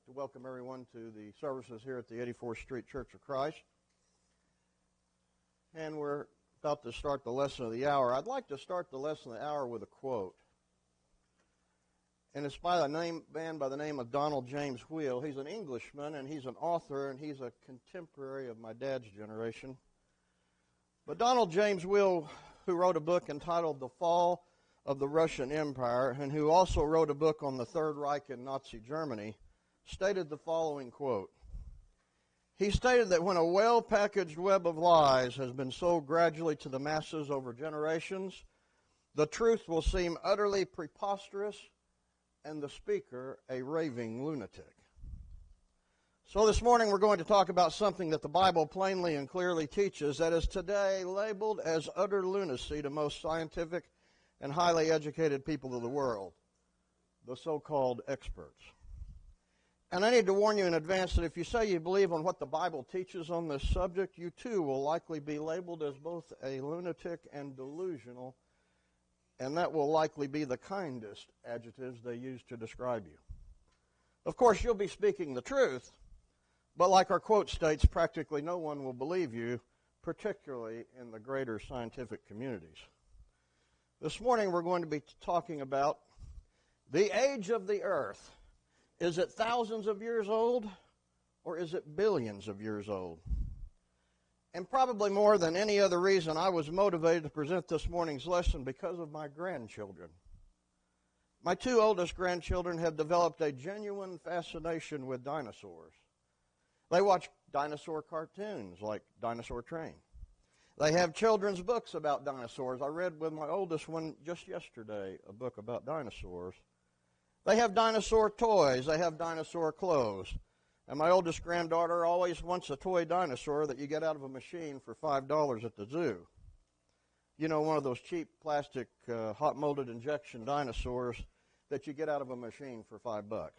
to welcome everyone to the services here at the 84th Street Church of Christ. And we're about to start the lesson of the hour. I'd like to start the lesson of the hour with a quote. And it's by a man by the name of Donald James Wheel. He's an Englishman, and he's an author, and he's a contemporary of my dad's generation. But Donald James Wheel, who wrote a book entitled The Fall of the Russian Empire, and who also wrote a book on the Third Reich in Nazi Germany, stated the following quote. He stated that when a well-packaged web of lies has been sold gradually to the masses over generations, the truth will seem utterly preposterous and the speaker a raving lunatic. So this morning we're going to talk about something that the Bible plainly and clearly teaches that is today labeled as utter lunacy to most scientific and highly educated people of the world, the so-called experts. And I need to warn you in advance that if you say you believe on what the Bible teaches on this subject, you too will likely be labeled as both a lunatic and delusional, and that will likely be the kindest adjectives they use to describe you. Of course, you'll be speaking the truth, but like our quote states, practically no one will believe you, particularly in the greater scientific communities. This morning we're going to be talking about the age of the earth. Is it thousands of years old, or is it billions of years old? And probably more than any other reason, I was motivated to present this morning's lesson because of my grandchildren. My two oldest grandchildren have developed a genuine fascination with dinosaurs. They watch dinosaur cartoons like Dinosaur Train. They have children's books about dinosaurs. I read with my oldest one just yesterday a book about dinosaurs. They have dinosaur toys. They have dinosaur clothes. And my oldest granddaughter always wants a toy dinosaur that you get out of a machine for $5 at the zoo. You know, one of those cheap plastic hot molded injection dinosaurs that you get out of a machine for $5.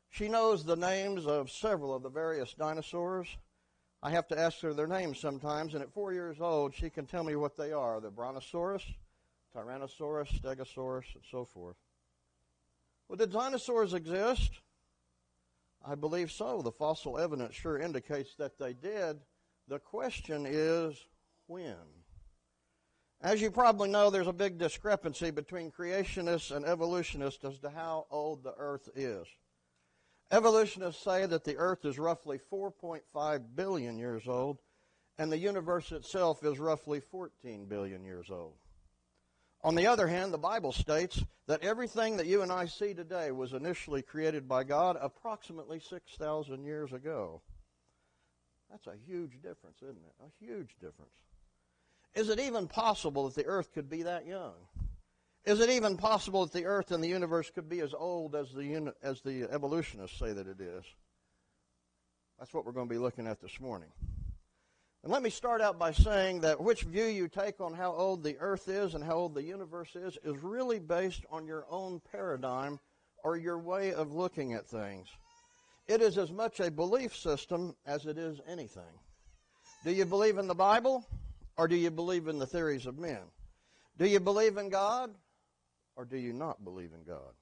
She knows the names of several of the various dinosaurs. I have to ask her their names sometimes, and at 4 years old, she can tell me what they are: the Brontosaurus, Tyrannosaurus, Stegosaurus, and so forth. Well, did dinosaurs exist? I believe so. The fossil evidence sure indicates that they did. The question is, when? As you probably know, there's a big discrepancy between creationists and evolutionists as to how old the earth is. Evolutionists say that the earth is roughly 4.5 billion years old, and the universe itself is roughly 14 billion years old. On the other hand, the Bible states that everything that you and I see today was initially created by God approximately 6,000 years ago. That's a huge difference, isn't it? A huge difference. Is it even possible that the earth could be that young? Is it even possible that the earth and the universe could be as old as the evolutionists say that it is? That's what we're going to be looking at this morning. And let me start out by saying that which view you take on how old the earth is and how old the universe is really based on your own paradigm or your way of looking at things. It is as much a belief system as it is anything. Do you believe in the Bible, or do you believe in the theories of men? Do you believe in God, or do you not believe in God?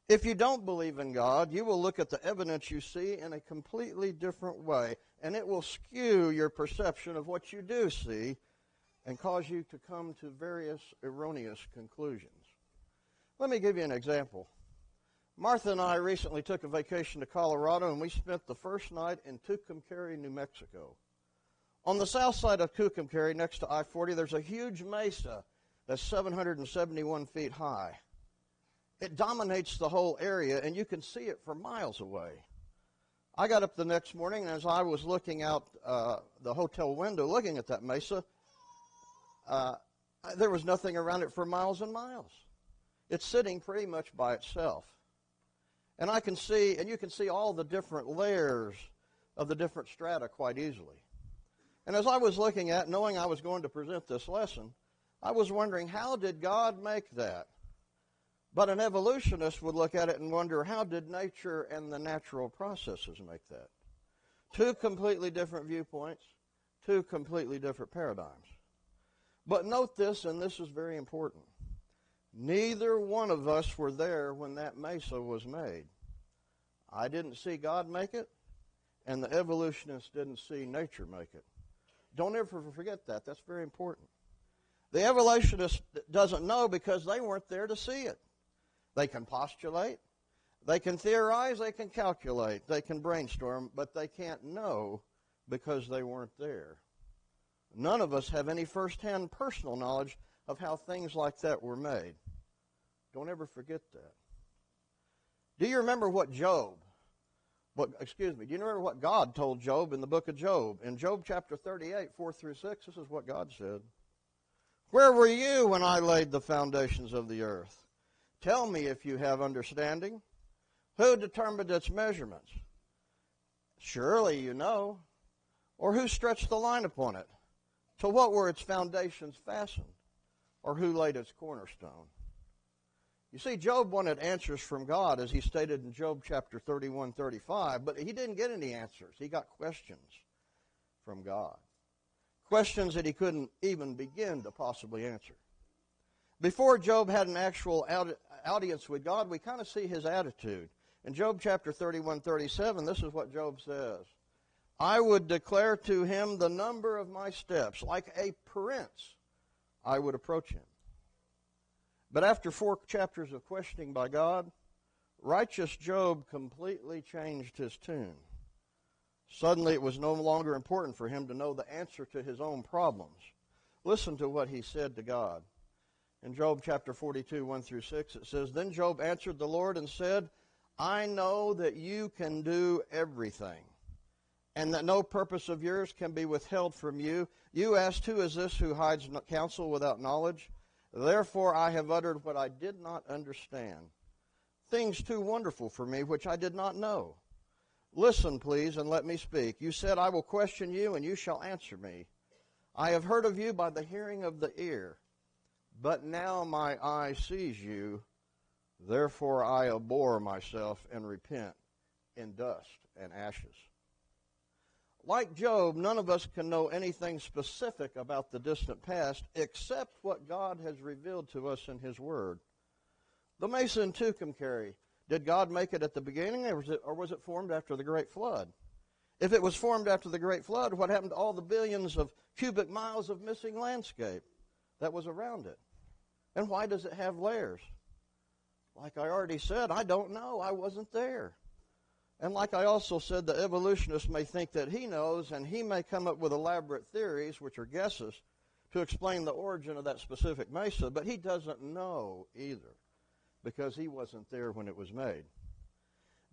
If you don't believe in God, you will look at the evidence you see in a completely different way, and it will skew your perception of what you do see and cause you to come to various erroneous conclusions. Let me give you an example. Martha and I recently took a vacation to Colorado, and we spent the first night in Tucumcari, New Mexico. On the south side of Tucumcari, next to I-40, there's a huge mesa that's 771 feet high. It dominates the whole area, and you can see it for miles away. I got up the next morning, and as I was looking out the hotel window, looking at that mesa, there was nothing around it for miles and miles. It's sitting pretty much by itself. And I can see, and you can see all the different layers of the different strata quite easily. And as I was looking at, knowing I was going to present this lesson, I was wondering, how did God make that? But an evolutionist would look at it and wonder, how did nature and the natural processes make that? Two completely different viewpoints, two completely different paradigms. But note this, and this is very important. Neither one of us were there when that mesa was made. I didn't see God make it, and the evolutionists didn't see nature make it. Don't ever forget that. That's very important. The evolutionist doesn't know because they weren't there to see it. They can postulate, they can theorize, they can calculate, they can brainstorm, but they can't know because they weren't there. None of us have any firsthand personal knowledge of how things like that were made. Don't ever forget that. Do you remember what do you remember what God told Job in the book of Job? In Job chapter 38, 4 through 6, this is what God said. Where were you when I laid the foundations of the earth? Tell me if you have understanding. Who determined its measurements? Surely you know. Or who stretched the line upon it? To what were its foundations fastened? Or who laid its cornerstone? You see, Job wanted answers from God, as he stated in Job chapter 31, 35, but he didn't get any answers. He got questions from God. Questions that he couldn't even begin to possibly answer. Before Job had an actual audience with God, we kind of see his attitude. In Job chapter 31, 37, this is what Job says. I would declare to him the number of my steps. Like a prince, I would approach him. But after 4 chapters of questioning by God, righteous Job completely changed his tune. Suddenly it was no longer important for him to know the answer to his own problems. Listen to what he said to God. In Job chapter 42, 1 through 6, it says, Then Job answered the Lord and said, I know that you can do everything, and that no purpose of yours can be withheld from you. You asked, who is this who hides counsel without knowledge? Therefore I have uttered what I did not understand, things too wonderful for me which I did not know. Listen, please, and let me speak. You said, I will question you, and you shall answer me. I have heard of you by the hearing of the ear, but now my eye sees you. Therefore I abhor myself and repent in dust and ashes. Like Job, none of us can know anything specific about the distant past except what God has revealed to us in His Word. The Mesa in Tucumcari, did God make it at the beginning, or was it formed after the Great Flood? If it was formed after the Great Flood, what happened to all the billions of cubic miles of missing landscape that was around it? And why does it have layers? Like I already said, I don't know. I wasn't there. And like I also said, the evolutionist may think that he knows, and he may come up with elaborate theories, which are guesses, to explain the origin of that specific mesa, but he doesn't know either, because he wasn't there when it was made.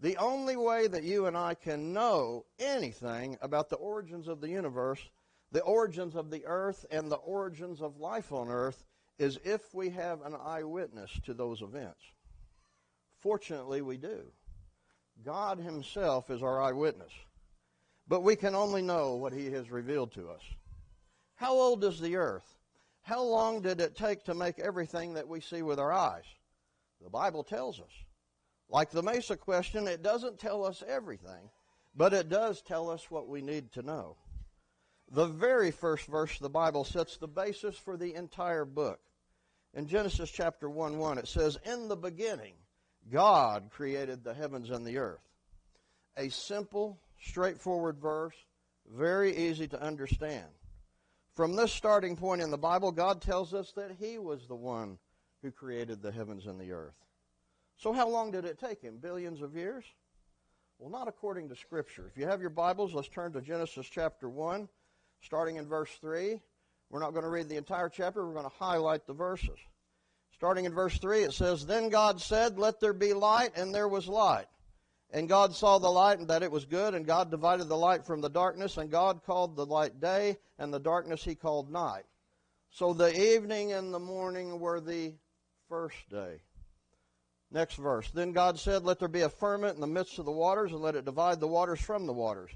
The only way that you and I can know anything about the origins of the universe, the origins of the earth, and the origins of life on earth is if we have an eyewitness to those events. Fortunately, we do. God Himself is our eyewitness, but we can only know what He has revealed to us. How old is the earth? How long did it take to make everything that we see with our eyes? The Bible tells us. Like the Mesa question, it doesn't tell us everything, but it does tell us what we need to know. The very first verse of the Bible sets the basis for the entire book. In Genesis chapter 1:1, it says, In the beginning, God created the heavens and the earth. A simple, straightforward verse, very easy to understand. From this starting point in the Bible, God tells us that He was the one who created the heavens and the earth. So how long did it take Him? Billions of years? Well, not according to Scripture. If you have your Bibles, let's turn to Genesis chapter 1, starting in verse 3. We're not going to read the entire chapter. We're going to highlight the verses. Starting in verse 3, it says, Then God said, Let there be light, and there was light. And God saw the light, and that it was good, and God divided the light from the darkness, and God called the light day, and the darkness He called night. So the evening and the morning were the first day. Next verse. Then God said, Let there be a firmament in the midst of the waters, and let it divide the waters from the waters.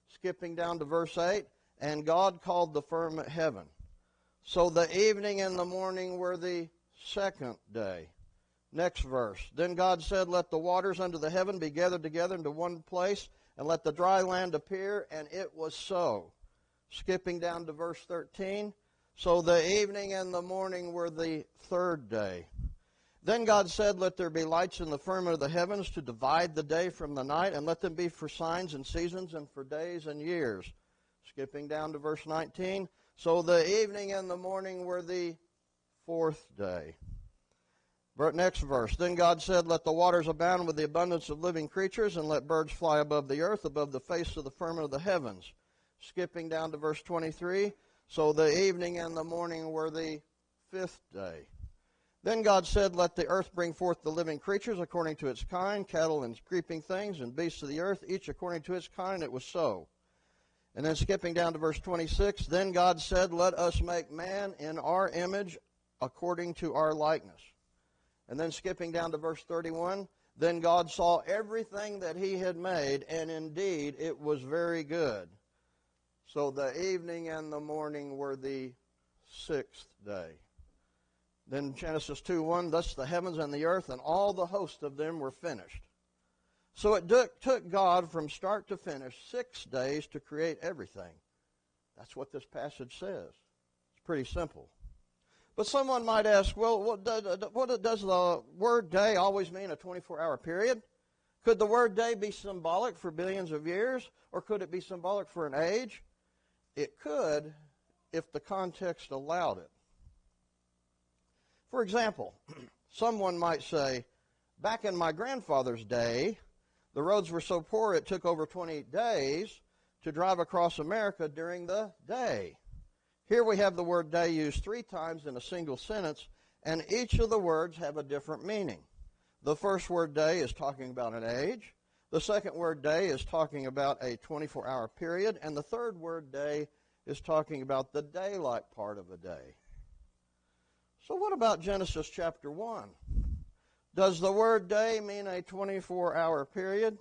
Skipping down to verse 8, and God called the firmament heaven. So the evening and the morning were the second day. Next verse. Then God said, Let the waters under the heaven be gathered together into one place, and let the dry land appear, and it was so. Skipping down to verse 13. So the evening and the morning were the third day. Then God said, let there be lights in the firmament of the heavens to divide the day from the night, and let them be for signs and seasons and for days and years. Skipping down to verse 19. So the evening and the morning were the fourth day. Next verse. Then God said, let the waters abound with the abundance of living creatures, and let birds fly above the earth, above the face of the firmament of the heavens. Skipping down to verse 23. So the evening and the morning were the fifth day. Then God said, let the earth bring forth the living creatures according to its kind, cattle and creeping things, and beasts of the earth, each according to its kind. It was so. And then skipping down to verse 26, then God said, let us make man in our image according to our likeness. And then skipping down to verse 31, then God saw everything that he had made, and indeed it was very good. So the evening and the morning were the sixth day. Then Genesis 2:1, thus the heavens and the earth and all the host of them were finished. So it took God from start to finish 6 days to create everything. That's what this passage says. It's pretty simple. But someone might ask, well, what does the word day always mean a 24-hour period? Could the word day be symbolic for billions of years, or could it be symbolic for an age? It could if the context allowed it. For example, someone might say, back in my grandfather's day, the roads were so poor it took over 20 days to drive across America during the day. Here we have the word day used 3 times in a single sentence, and each of the words have a different meaning. The first word day is talking about an age. The second word day is talking about a 24-hour period. And the third word day is talking about the daylight part of a day. So what about Genesis chapter 1? Does the word day mean a 24-hour period?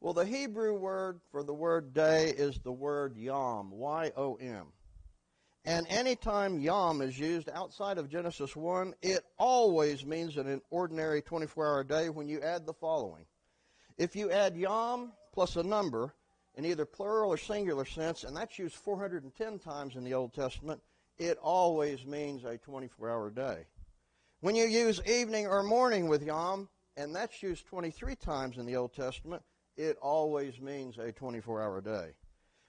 Well, the Hebrew word for the word day is the word yom, Y-O-M. And anytime yom is used outside of Genesis 1, it always means an ordinary 24-hour day when you add the following. If you add yom plus a number in either plural or singular sense, and that's used 410 times in the Old Testament, it always means a 24-hour day. When you use evening or morning with yom, and that's used 23 times in the Old Testament, it always means a 24-hour day.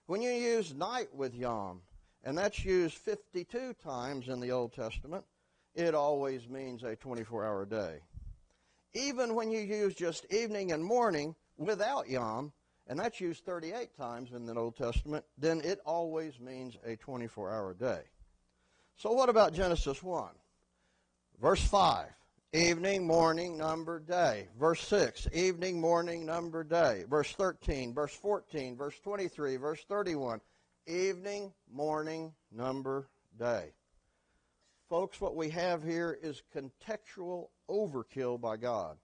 When you use night with yom, and that's used 52 times in the Old Testament, it always means a 24-hour day. Even when you use just evening and morning without yom, and that's used 38 times in the Old Testament, then it always means a 24-hour day. So what about Genesis 1? Verse 5, evening, morning, number, day. Verse 6, evening, morning, number, day. Verse 13, verse 14, verse 23, verse 31, evening, morning, number, day. Folks, what we have here is contextual overkill by God.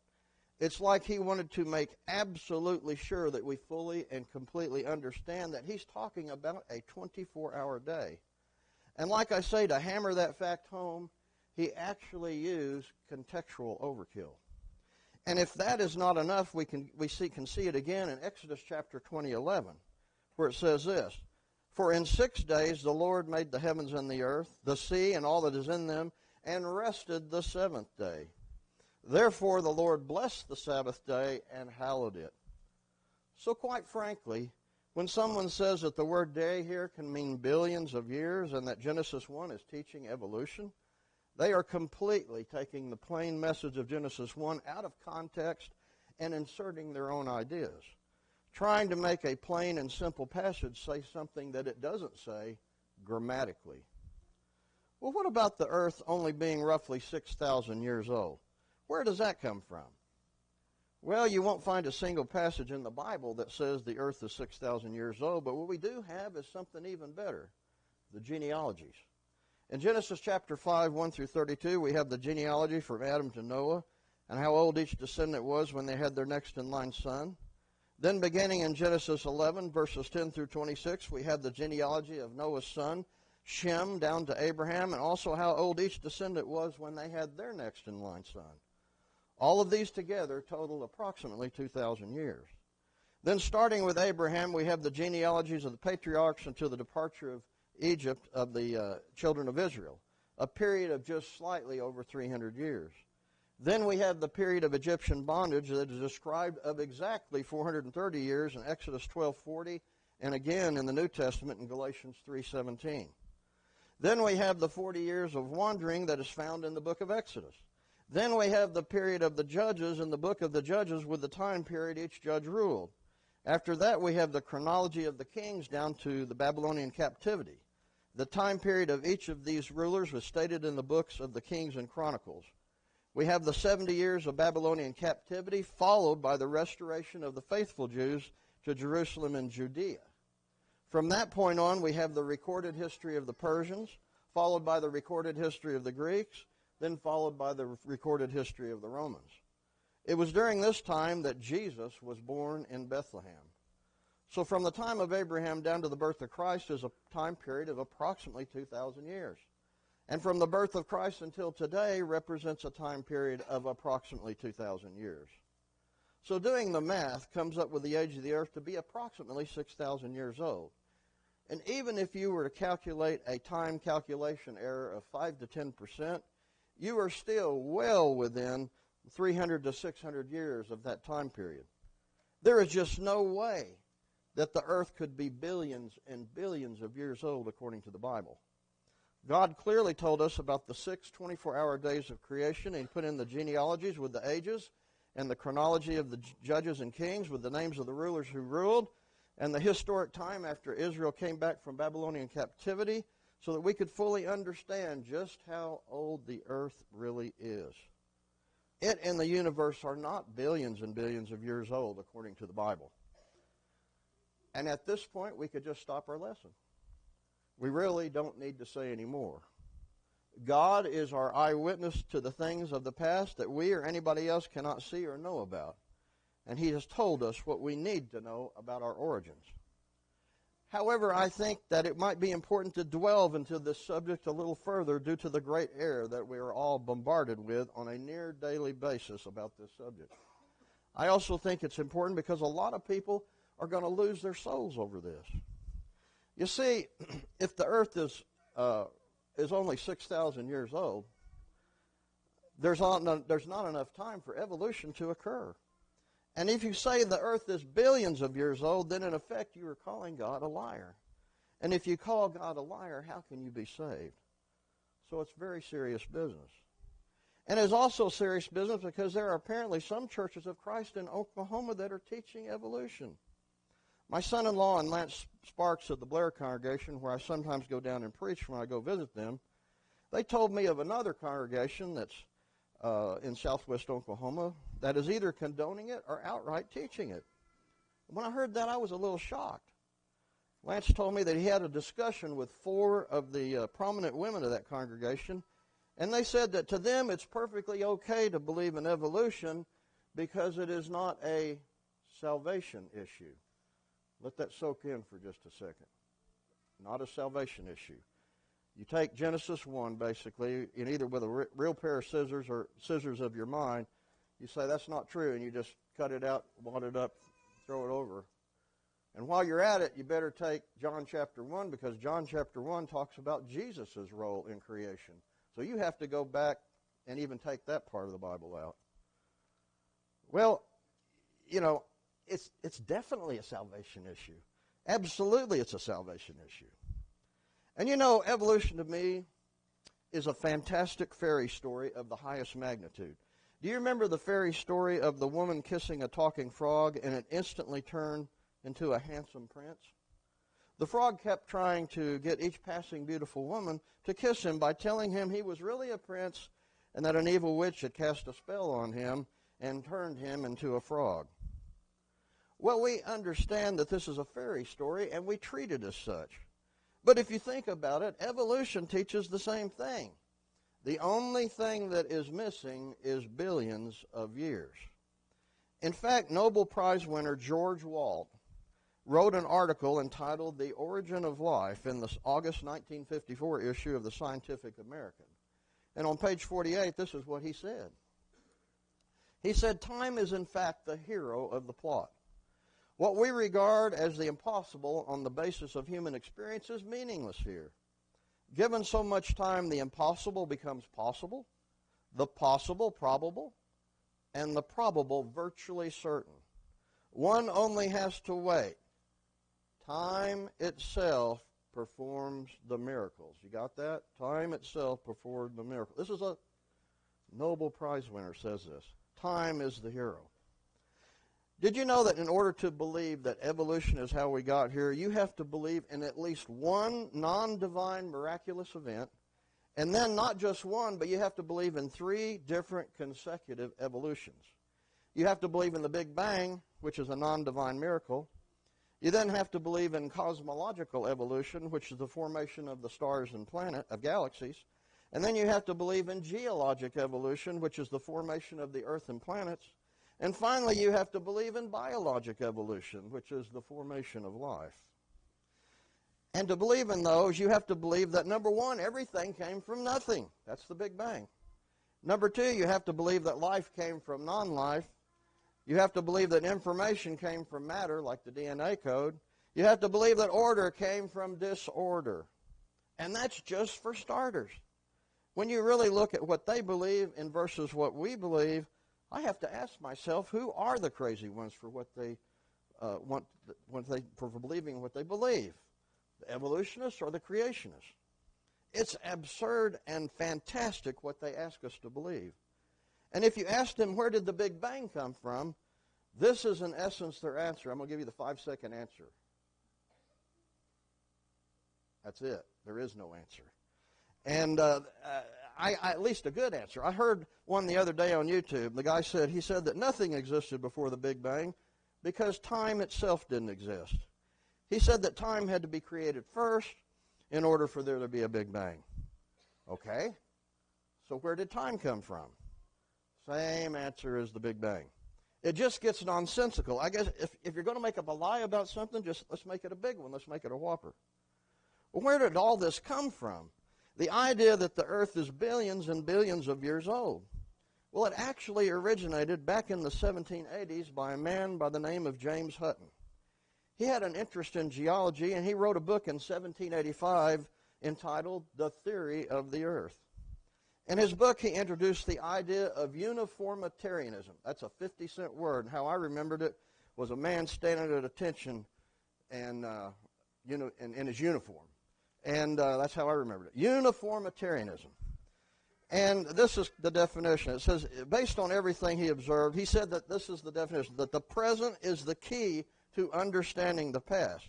It's like he wanted to make absolutely sure that we fully and completely understand that he's talking about a 24-hour day. And like I say, to hammer that fact home, he actually used contextual overkill. And if that is not enough, we can see it again in Exodus chapter 20:11, where it says this, for in 6 days the Lord made the heavens and the earth, the sea and all that is in them, and rested the 7th day. Therefore the Lord blessed the Sabbath day and hallowed it. So quite frankly, when someone says that the word day here can mean billions of years and that Genesis 1 is teaching evolution, they are completely taking the plain message of Genesis 1 out of context and inserting their own ideas, trying to make a plain and simple passage say something that it doesn't say grammatically. Well, what about the earth only being roughly 6,000 years old? Where does that come from? Well, you won't find a single passage in the Bible that says the earth is 6,000 years old, but what we do have is something even better, the genealogies. In Genesis chapter 5, 1 through 32, we have the genealogy from Adam to Noah and how old each descendant was when they had their next in line son. Then beginning in Genesis 11, verses 10 through 26, we have the genealogy of Noah's son, Shem, down to Abraham, and also how old each descendant was when they had their next in line son. All of these together total approximately 2,000 years. Then starting with Abraham, we have the genealogies of the patriarchs until the departure of Egypt of the children of Israel, a period of just slightly over 300 years. Then we have the period of Egyptian bondage that is described of exactly 430 years in Exodus 12:40 and again in the New Testament in Galatians 3:17. Then we have the 40 years of wandering that is found in the book of Exodus. Then we have the period of the judges in the book of the Judges with the time period each judge ruled. After that, we have the chronology of the kings down to the Babylonian captivity. The time period of each of these rulers was stated in the books of the Kings and Chronicles. We have the 70 years of Babylonian captivity, followed by the restoration of the faithful Jews to Jerusalem and Judea. From that point on, we have the recorded history of the Persians, followed by the recorded history of the Greeks, then followed by the recorded history of the Romans. It was during this time that Jesus was born in Bethlehem. So from the time of Abraham down to the birth of Christ is a time period of approximately 2,000 years. And from the birth of Christ until today represents a time period of approximately 2,000 years. So doing the math comes up with the age of the earth to be approximately 6,000 years old. And even if you were to calculate a time calculation error of 5 to 10%, you are still well within 300 to 600 years of that time period. There is just no way that the earth could be billions and billions of years old according to the Bible. God clearly told us about the 6 24-hour days of creation, and He put in the genealogies with the ages and the chronology of the judges and kings with the names of the rulers who ruled and the historic time after Israel came back from Babylonian captivity so that we could fully understand just how old the earth really is. It and the universe are not billions and billions of years old according to the Bible. And at this point, we could just stop our lesson. We really don't need to say any more. God is our eyewitness to the things of the past that we or anybody else cannot see or know about. And He has told us what we need to know about our origins. However, I think that it might be important to delve into this subject a little further due to the great error that we are all bombarded with on a near daily basis about this subject. I also think it's important because a lot of people are going to lose their souls over this. You see, if the earth is only 6,000 years old, there's not enough time for evolution to occur. And if you say the earth is billions of years old, then in effect you are calling God a liar. And if you call God a liar, how can you be saved? So it's very serious business. And it's also serious business because there are apparently some churches of Christ in Oklahoma that are teaching evolution. My son-in-law and Lance Sparks of the Blair congregation, where I sometimes go down and preach when I go visit them, they told me of another congregation that's in southwest Oklahoma that is either condoning it or outright teaching it. When I heard that, I was a little shocked. Lance told me that he had a discussion with 4 of the prominent women of that congregation, and they said that to them it's perfectly okay to believe in evolution because it is not a salvation issue. Let that soak in for just a second. Not a salvation issue. You take Genesis 1, basically, and either with a real pair of scissors or scissors of your mind, you say that's not true, and you just cut it out, wad it up, throw it over. And while you're at it, you better take John chapter 1, because John chapter 1 talks about Jesus' role in creation. So you have to go back and even take that part of the Bible out. Well, you know, it's definitely a salvation issue. Absolutely it's a salvation issue. And you know, evolution to me is a fantastic fairy story of the highest magnitude. Do you remember the fairy story of the woman kissing a talking frog and it instantly turned into a handsome prince? The frog kept trying to get each passing beautiful woman to kiss him by telling him he was really a prince and that an evil witch had cast a spell on him and turned him into a frog. Well, we understand that this is a fairy story and we treat it as such. But if you think about it, evolution teaches the same thing. The only thing that is missing is billions of years. In fact, Nobel Prize winner George Walt wrote an article entitled The Origin of Life in the August 1954 issue of the Scientific American. And on page 48, this is what he said. He said, "Time is in fact the hero of the plot. What we regard as the impossible on the basis of human experience is meaningless here. Given so much time, the impossible becomes possible, the possible probable, and the probable virtually certain. One only has to wait. Time itself performs the miracles. You got that? Time itself performs the miracle. This is a Nobel Prize winner says this. Time is the hero. Did you know that in order to believe that evolution is how we got here, you have to believe in at least one non-divine miraculous event, and then not just one, but you have to believe in 3 different consecutive evolutions. You have to believe in the Big Bang, which is a non-divine miracle. You then have to believe in cosmological evolution, which is the formation of the stars and of galaxies. And then you have to believe in geologic evolution, which is the formation of the earth and planets. And finally, you have to believe in biologic evolution, which is the formation of life. And to believe in those, you have to believe that, number one, everything came from nothing. That's the Big Bang. Number two, you have to believe that life came from non-life. You have to believe that information came from matter, like the DNA code. You have to believe that order came from disorder. And that's just for starters. When you really look at what they believe in versus what we believe, I have to ask myself, who are the crazy ones for what they for believing what they believe? The evolutionists or the creationists? It's absurd and fantastic what they ask us to believe. And if you ask them, where did the Big Bang come from? This is, in essence, their answer. I'm going to give you the 5-second answer. That's it. There is no answer. And at least a good answer. I heard one the other day on YouTube. The guy said, he said that nothing existed before the Big Bang because time itself didn't exist. He said that time had to be created first in order for there to be a Big Bang. Okay, so where did time come from? Same answer as the Big Bang. It just gets nonsensical. I guess if you're going to make up a lie about something, just let's make it a big one. Let's make it a whopper. Well, where did all this come from? The idea that the earth is billions and billions of years old. Well, it actually originated back in the 1780s by a man by the name of James Hutton. He had an interest in geology, and he wrote a book in 1785 entitled The Theory of the Earth. In his book, he introduced the idea of uniformitarianism. That's a 50-cent word. How I remembered it was a man standing at attention and in his uniform. And that's how I remembered it. Uniformitarianism. And this is the definition. It says, based on everything he observed, he said that this is the definition, that the present is the key to understanding the past.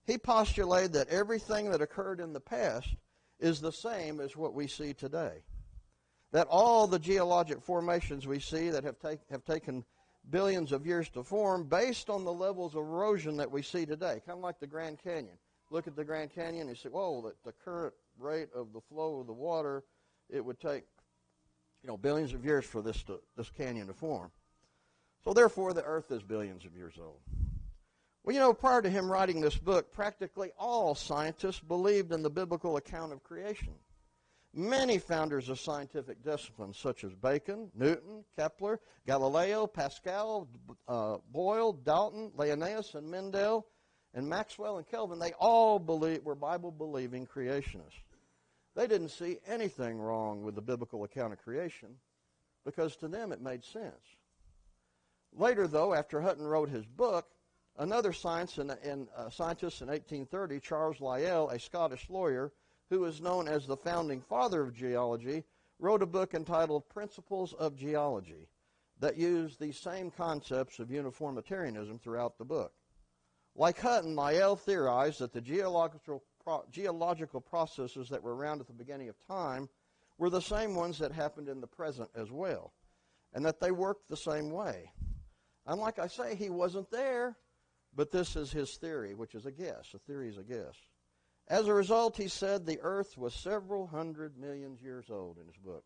He postulated that everything that occurred in the past is the same as what we see today. That all the geologic formations we see that have taken billions of years to form based on the levels of erosion that we see today, kind of like the Grand Canyon. Look at the Grand Canyon and you say, whoa, the current rate of the flow of the water, it would take billions of years for this canyon to form. So therefore, the earth is billions of years old. Well, prior to him writing this book, practically all scientists believed in the biblical account of creation. Many founders of scientific disciplines, such as Bacon, Newton, Kepler, Galileo, Pascal, Boyle, Dalton, Linnaeus, and Mendel, and Maxwell and Kelvin, they all were Bible-believing creationists. They didn't see anything wrong with the biblical account of creation because to them it made sense. Later, though, after Hutton wrote his book, another scientist in 1830, Charles Lyell, a Scottish lawyer, who is known as the founding father of geology, wrote a book entitled Principles of Geology that used these same concepts of uniformitarianism throughout the book. Like Hutton, Lyell theorized that the geological processes that were around at the beginning of time were the same ones that happened in the present as well, and that they worked the same way. And like I say, he wasn't there, but this is his theory, which is a guess. A theory is a guess. As a result, he said the earth was several hundred million years old in his book.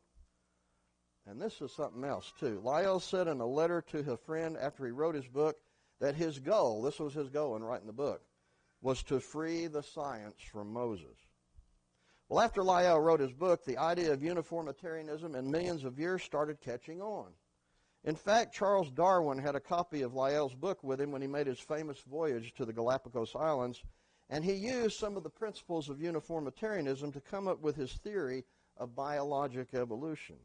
And this is something else, too. Lyell said in a letter to a friend after he wrote his book that his goal, this was his goal in writing the book, was to free the science from Moses. Well, after Lyell wrote his book, the idea of uniformitarianism in millions of years started catching on. In fact, Charles Darwin had a copy of Lyell's book with him when he made his famous voyage to the Galapagos Islands, and he used some of the principles of uniformitarianism to come up with his theory of biologic evolution.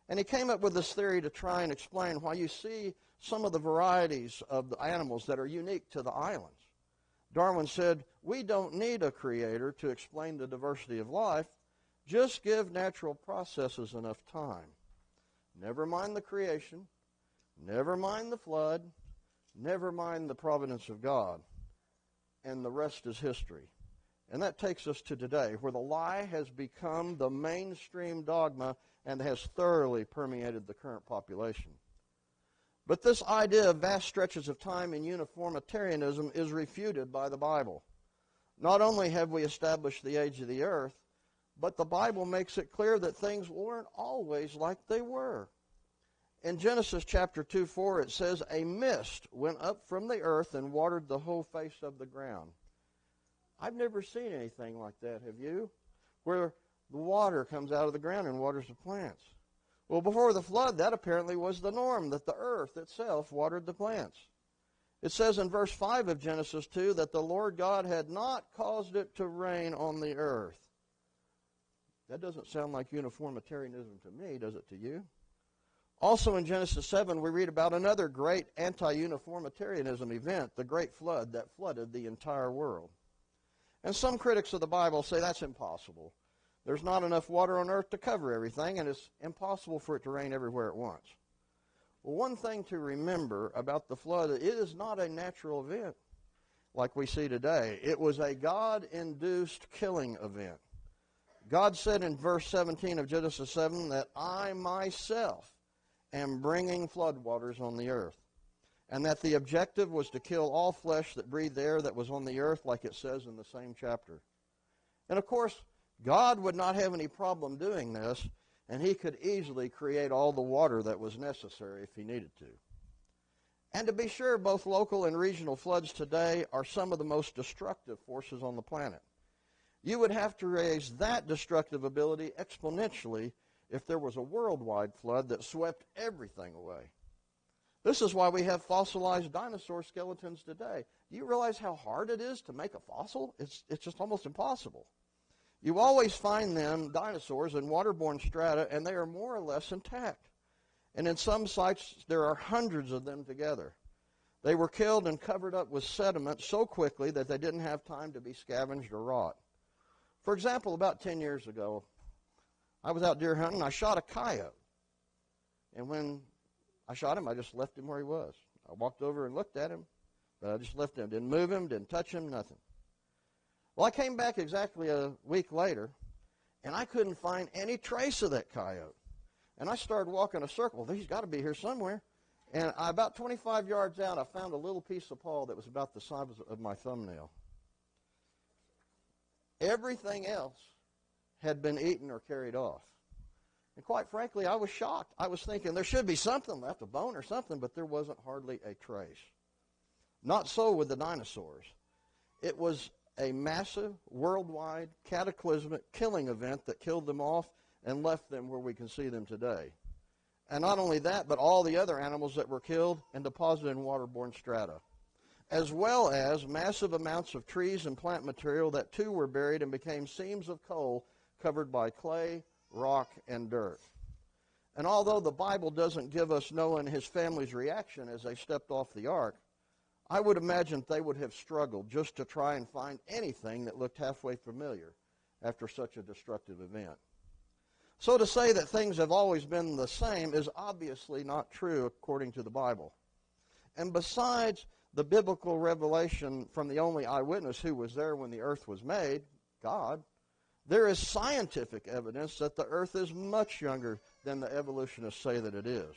And he came up with this theory to try and explain why you see some of the varieties of the animals that are unique to the islands. Darwin said, we don't need a creator to explain the diversity of life. Just give natural processes enough time. Never mind the creation. Never mind the flood. Never mind the providence of God. And the rest is history. And that takes us to today, where the lie has become the mainstream dogma and has thoroughly permeated the current population. But this idea of vast stretches of time in uniformitarianism is refuted by the Bible. Not only have we established the age of the earth, but the Bible makes it clear that things weren't always like they were. In Genesis chapter 2:4, it says, a mist went up from the earth and watered the whole face of the ground. I've never seen anything like that, have you? Where the water comes out of the ground and waters the plants. Well, before the flood, that apparently was the norm, that the earth itself watered the plants. It says in verse 5 of Genesis 2 that the Lord God had not caused it to rain on the earth. That doesn't sound like uniformitarianism to me, does it to you? Also in Genesis 7, we read about another great anti-uniformitarianism event, the Great Flood that flooded the entire world. And some critics of the Bible say that's impossible. There's not enough water on earth to cover everything, and it's impossible for it to rain everywhere at once. Well, one thing to remember about the flood, it is not a natural event like we see today. It was a God-induced killing event. God said in verse 17 of Genesis 7 that I myself am bringing floodwaters on the earth, and that the objective was to kill all flesh that breathed air that was on the earth, like it says in the same chapter. And of course, God would not have any problem doing this, and he could easily create all the water that was necessary if he needed to. And to be sure, both local and regional floods today are some of the most destructive forces on the planet. You would have to raise that destructive ability exponentially if there was a worldwide flood that swept everything away. This is why we have fossilized dinosaur skeletons today. Do you realize how hard it is to make a fossil? It's just almost impossible. You always find them, dinosaurs, in waterborne strata, and they are more or less intact. And in some sites, there are hundreds of them together. They were killed and covered up with sediment so quickly that they didn't have time to be scavenged or rot. For example, about 10 years ago, I was out deer hunting, and I shot a coyote. And when I shot him, I just left him where he was. I walked over and looked at him, but I just left him. Didn't move him, didn't touch him, nothing. Well, I came back exactly a week later, and I couldn't find any trace of that coyote. And I started walking a circle. He's got to be here somewhere. And about 25 yards out, I found a little piece of paw that was about the size of my thumbnail. Everything else had been eaten or carried off. And quite frankly, I was shocked. I was thinking there should be something left, a bone or something, but there wasn't hardly a trace. Not so with the dinosaurs. It was a massive, worldwide, cataclysmic killing event that killed them off and left them where we can see them today. And not only that, but all the other animals that were killed and deposited in waterborne strata, as well as massive amounts of trees and plant material that too were buried and became seams of coal covered by clay, rock, and dirt. And although the Bible doesn't give us Noah and his family's reaction as they stepped off the ark, I would imagine they would have struggled just to try and find anything that looked halfway familiar after such a destructive event. So to say that things have always been the same is obviously not true according to the Bible. And besides the biblical revelation from the only eyewitness who was there when the earth was made, God, there is scientific evidence that the earth is much younger than the evolutionists say that it is.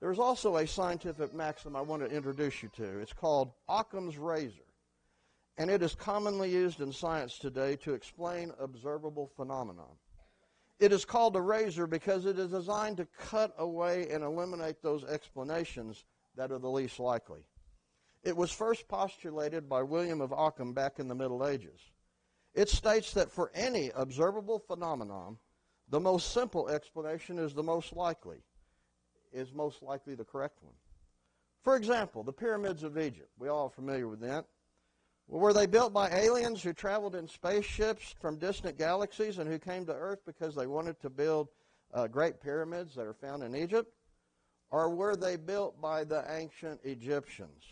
There's also a scientific maxim I want to introduce you to. It's called Occam's razor, and it is commonly used in science today to explain observable phenomena. It is called a razor because it is designed to cut away and eliminate those explanations that are the least likely. It was first postulated by William of Ockham back in the Middle Ages. It states that for any observable phenomenon, the most simple explanation is most likely the correct one. For example, the pyramids of Egypt. We all are familiar with that. Well, were they built by aliens who traveled in spaceships from distant galaxies and who came to Earth because they wanted to build Great Pyramids that are found in Egypt? Or were they built by the ancient Egyptians?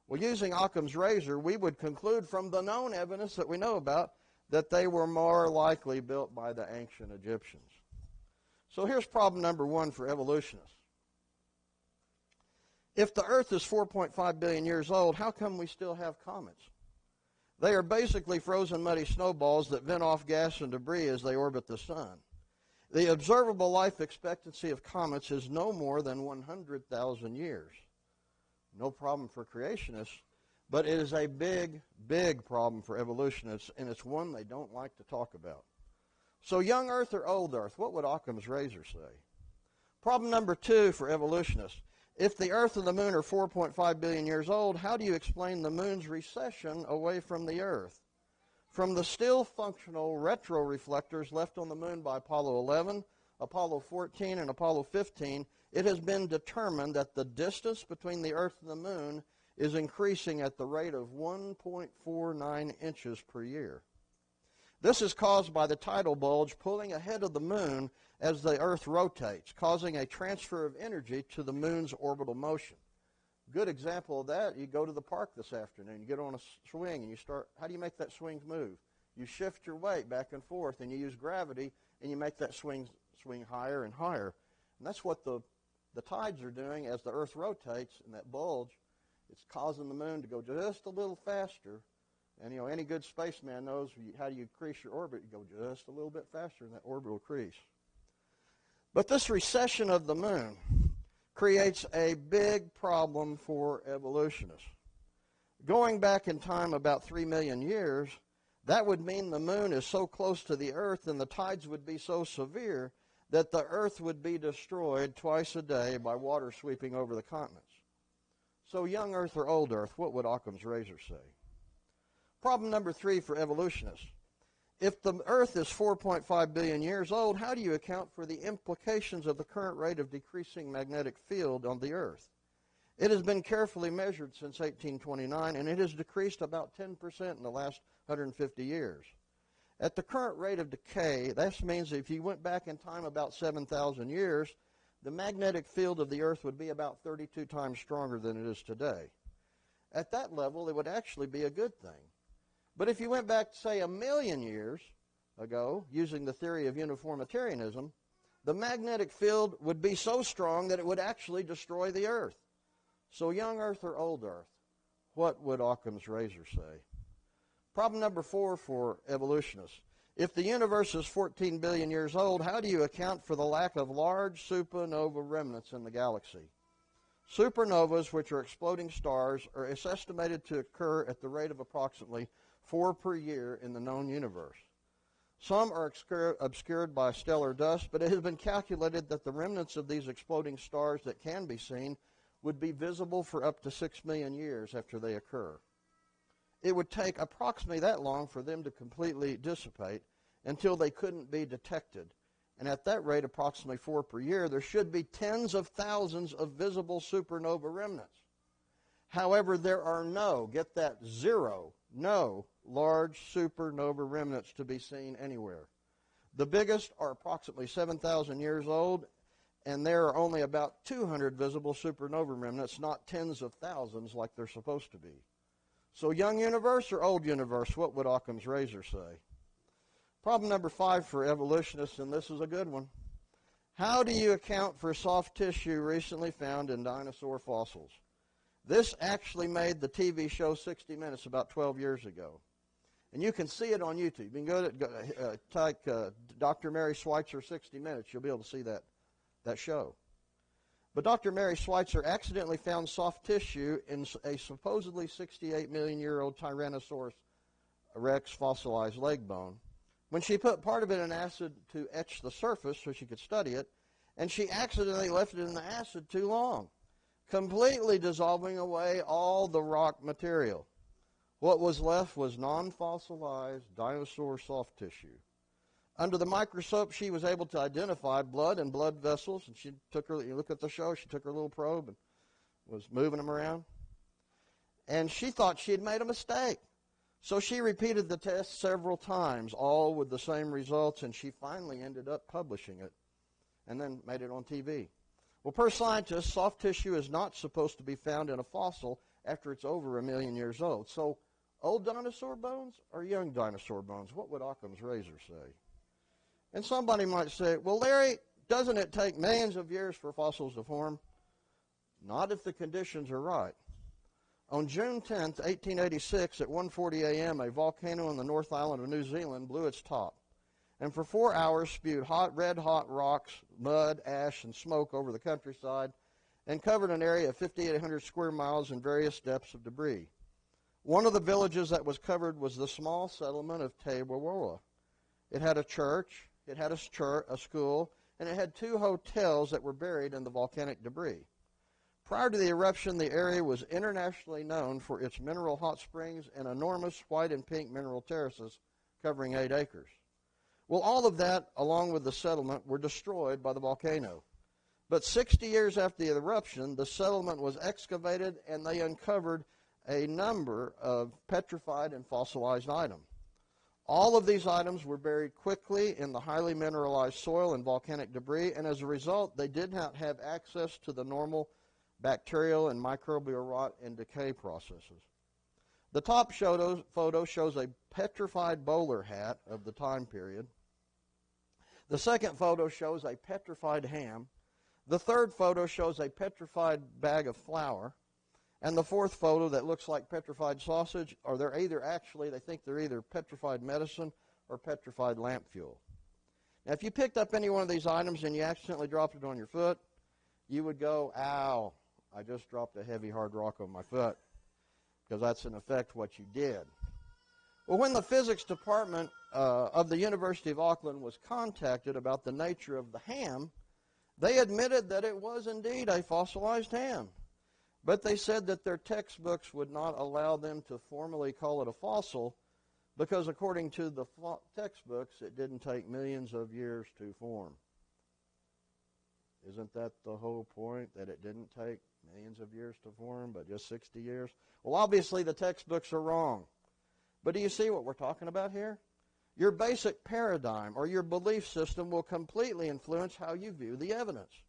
Well, using Occam's razor, we would conclude from the known evidence that we know about that they were more likely built by the ancient Egyptians. So here's problem number one for evolutionists. If the Earth is 4.5 billion years old, how come we still have comets? They are basically frozen muddy snowballs that vent off gas and debris as they orbit the sun. The observable life expectancy of comets is no more than 100,000 years. No problem for creationists, but it is a big, big problem for evolutionists, and it's one they don't like to talk about. So young Earth or old Earth, what would Occam's razor say? Problem number two for evolutionists. If the Earth and the Moon are 4.5 billion years old, how do you explain the Moon's recession away from the Earth? From the still functional retroreflectors left on the Moon by Apollo 11, Apollo 14, and Apollo 15, it has been determined that the distance between the Earth and the Moon is increasing at the rate of 1.49 inches per year. This is caused by the tidal bulge pulling ahead of the Moon as the Earth rotates, causing a transfer of energy to the Moon's orbital motion. Good example of that, you go to the park this afternoon, you get on a swing and you start, how do you make that swing move? You shift your weight back and forth and you use gravity and you make that swing higher and higher. And that's what the tides are doing as the Earth rotates, and that bulge, it's causing the Moon to go just a little faster. And, any good spaceman knows how do you increase your orbit. You go just a little bit faster in that orbital crease. But this recession of the Moon creates a big problem for evolutionists. Going back in time about 3 million years, that would mean the Moon is so close to the Earth and the tides would be so severe that the Earth would be destroyed twice a day by water sweeping over the continents. So young Earth or old Earth, what would Occam's razor say? Problem number three for evolutionists. If the Earth is 4.5 billion years old, how do you account for the implications of the current rate of decreasing magnetic field on the Earth? It has been carefully measured since 1829, and it has decreased about 10% in the last 150 years. At the current rate of decay, that means if you went back in time about 7,000 years, the magnetic field of the Earth would be about 32 times stronger than it is today. At that level, it would actually be a good thing. But if you went back, say, 1 million years ago, using the theory of uniformitarianism, the magnetic field would be so strong that it would actually destroy the Earth. So young Earth or old Earth, what would Occam's razor say? Problem number four for evolutionists. If the universe is 14 billion years old, how do you account for the lack of large supernova remnants in the galaxy? Supernovas, which are exploding stars, are estimated to occur at the rate of approximately 4 per year in the known universe. Some are obscured by stellar dust, but it has been calculated that the remnants of these exploding stars that can be seen would be visible for up to 6 million years after they occur. It would take approximately that long for them to completely dissipate until they couldn't be detected. And at that rate, approximately 4 per year, there should be tens of thousands of visible supernova remnants. However, there are get that, no large supernova remnants to be seen anywhere. The biggest are approximately 7,000 years old, and there are only about 200 visible supernova remnants, not tens of thousands like they're supposed to be. So young universe or old universe, what would Occam's razor say? Problem number 5 for evolutionists, and this is a good one. How do you account for soft tissue recently found in dinosaur fossils? This actually made the TV show 60 Minutes about 12 years ago. And you can see it on YouTube. You can go to type Dr. Mary Schweitzer 60 Minutes. You'll be able to see that show. But Dr. Mary Schweitzer accidentally found soft tissue in a supposedly 68 million year old Tyrannosaurus rex fossilized leg bone. When she put part of it in acid to etch the surface so she could study it, and she accidentally left it in the acid too long, completely dissolving away all the rock material. What was left was non-fossilized dinosaur soft tissue. Under the microscope, she was able to identify blood and blood vessels, and you look at the show, she took her little probe and was moving them around. And she thought she had made a mistake. So she repeated the test several times, all with the same results, and she finally ended up publishing it. and then made it on TV. Well, per scientists, soft tissue is not supposed to be found in a fossil after it's over 1 million years old. So, old dinosaur bones or young dinosaur bones? What would Occam's razor say? And somebody might say, well, Larry, doesn't it take millions of years for fossils to form? Not if the conditions are right. On June 10th, 1886, at 1:40 a.m., a volcano on the North Island of New Zealand blew its top, and for 4 hours spewed red-hot rocks, mud, ash, and smoke over the countryside, and covered an area of 5,800 square miles in various depths of debris. One of the villages that was covered was the small settlement of Te Waroa. It had a church, it had a school, and it had 2 hotels that were buried in the volcanic debris. Prior to the eruption, the area was internationally known for its mineral hot springs and enormous white and pink mineral terraces covering 8 acres. Well, all of that, along with the settlement, were destroyed by the volcano. But 60 years after the eruption, the settlement was excavated and they uncovered a number of petrified and fossilized items. All of these items were buried quickly in the highly mineralized soil and volcanic debris, and as a result, they did not have access to the normal bacterial and microbial rot and decay processes. The top photo shows a petrified bowler hat of the time period. The second photo shows a petrified ham. The third photo shows a petrified bag of flour. And the fourth photo that looks like petrified sausage, or they think they're either petrified medicine or petrified lamp fuel. Now, if you picked up any one of these items and you accidentally dropped it on your foot, you would go, ow, I just dropped a heavy hard rock on my foot, because that's in effect what you did. Well, when the physics department of the University of Auckland was contacted about the nature of the ham, they admitted that it was indeed a fossilized ham. But they said that their textbooks would not allow them to formally call it a fossil because according to the textbooks, it didn't take millions of years to form. Isn't that the whole point, that it didn't take millions of years to form, but just 60 years? Well, obviously the textbooks are wrong. But do you see what we're talking about here? Your basic paradigm or your belief system will completely influence how you view the evidence.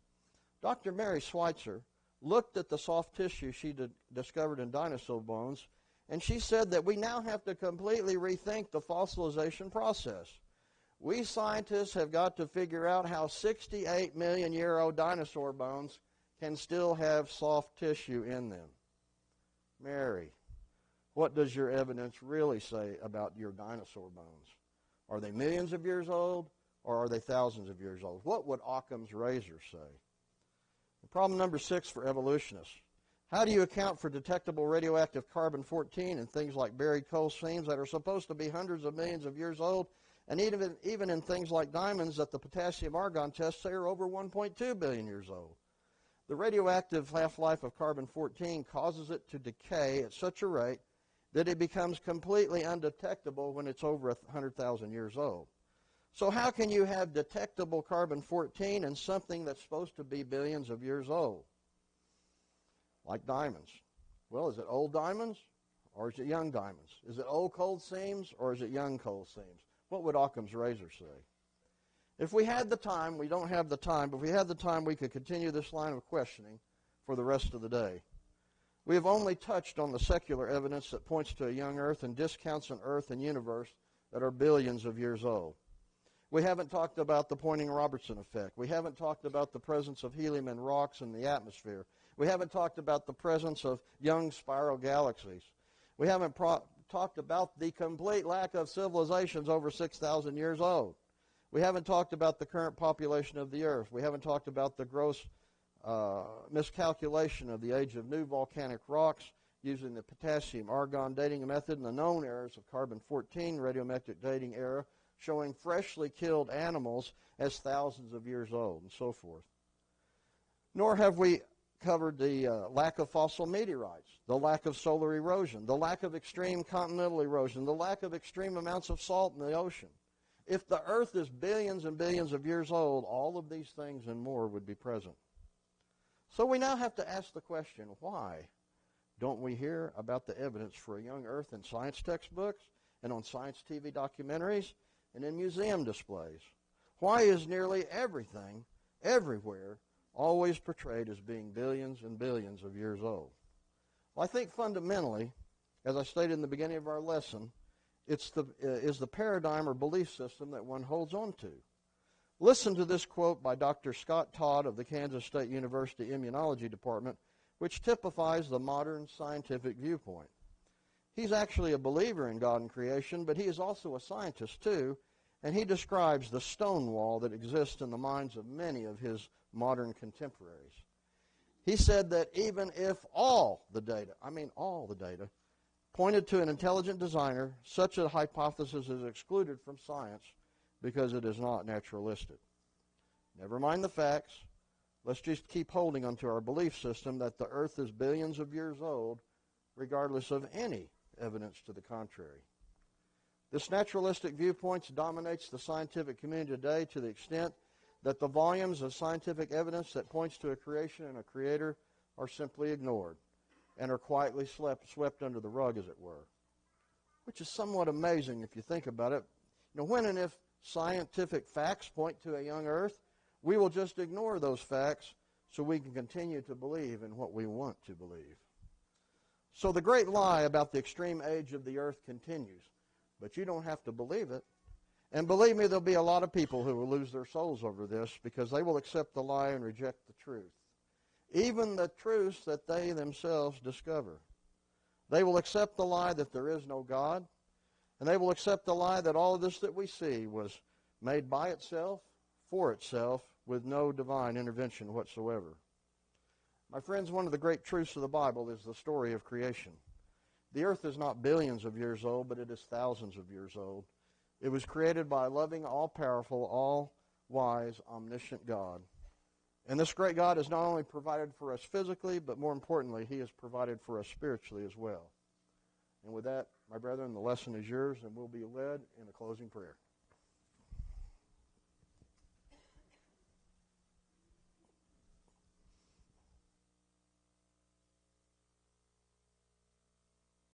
Dr. Mary Schweitzer looked at the soft tissue she discovered in dinosaur bones, and she said that we now have to completely rethink the fossilization process. We scientists have got to figure out how 68 million year old dinosaur bones can still have soft tissue in them. Mary, what does your evidence really say about your dinosaur bones? Are they millions of years old, or are they thousands of years old? What would Occam's razor say? Problem number 6 for evolutionists. How do you account for detectable radioactive carbon-14 in things like buried coal seams that are supposed to be hundreds of millions of years old, and even in things like diamonds that the potassium-argon tests say are over 1.2 billion years old? The radioactive half-life of carbon-14 causes it to decay at such a rate that it becomes completely undetectable when it's over 100,000 years old. So how can you have detectable carbon-14 in something that's supposed to be billions of years old? Like diamonds. Well, is it old diamonds or is it young diamonds? Is it old cold seams or is it young cold seams? What would Occam's razor say? If we had the time, we don't have the time, but if we had the time, we could continue this line of questioning for the rest of the day. We have only touched on the secular evidence that points to a young Earth and discounts an Earth and universe that are billions of years old. We haven't talked about the Poynting-Robertson effect. We haven't talked about the presence of helium in rocks in the atmosphere. We haven't talked about the presence of young spiral galaxies. We haven't talked about the complete lack of civilizations over 6,000 years old. We haven't talked about the current population of the Earth. We haven't talked about the gross miscalculation of the age of new volcanic rocks using the potassium-argon dating method and the known errors of carbon-14 radiometric dating era, showing freshly killed animals as thousands of years old and so forth. Nor have we covered the lack of fossil meteorites, the lack of solar erosion, the lack of extreme continental erosion, the lack of extreme amounts of salt in the ocean. If the Earth is billions and billions of years old, all of these things and more would be present. So we now have to ask the question, why don't we hear about the evidence for a young Earth in science textbooks and on science TV documentaries and in museum displays? Why is nearly everything everywhere, always portrayed as being billions and billions of years old. Well, I think fundamentally, as I stated in the beginning of our lesson, is the paradigm or belief system that one holds on to. Listen to this quote by Dr. Scott Todd of the Kansas State University Immunology Department, which typifies the modern scientific viewpoint. He's actually a believer in God and creation, but he is also a scientist too, and he describes the stone wall that exists in the minds of many of his modern contemporaries. He said that even if all the data, pointed to an intelligent designer, such a hypothesis is excluded from science because it is not naturalistic. Never mind the facts. Let's just keep holding onto our belief system that the earth is billions of years old, regardless of any evidence to the contrary. This naturalistic viewpoint dominates the scientific community today to the extent that the volumes of scientific evidence that points to a creation and a creator are simply ignored and are quietly swept under the rug, as it were, which is somewhat amazing if you think about it. When and if scientific facts point to a young earth, we will just ignore those facts so we can continue to believe in what we want to believe. So the great lie about the extreme age of the earth continues, but you don't have to believe it. And believe me, there'll be a lot of people who will lose their souls over this because they will accept the lie and reject the truth, even the truths that they themselves discover. They will accept the lie that there is no God, and they will accept the lie that all of this that we see was made by itself, for itself, with no divine intervention whatsoever. My friends, one of the great truths of the Bible is the story of creation. The earth is not billions of years old, but it is thousands of years old. It was created by a loving, all-powerful, all-wise, omniscient God. And this great God has not only provided for us physically, but more importantly, he has provided for us spiritually as well. And with that, my brethren, the lesson is yours, and we'll be led in a closing prayer.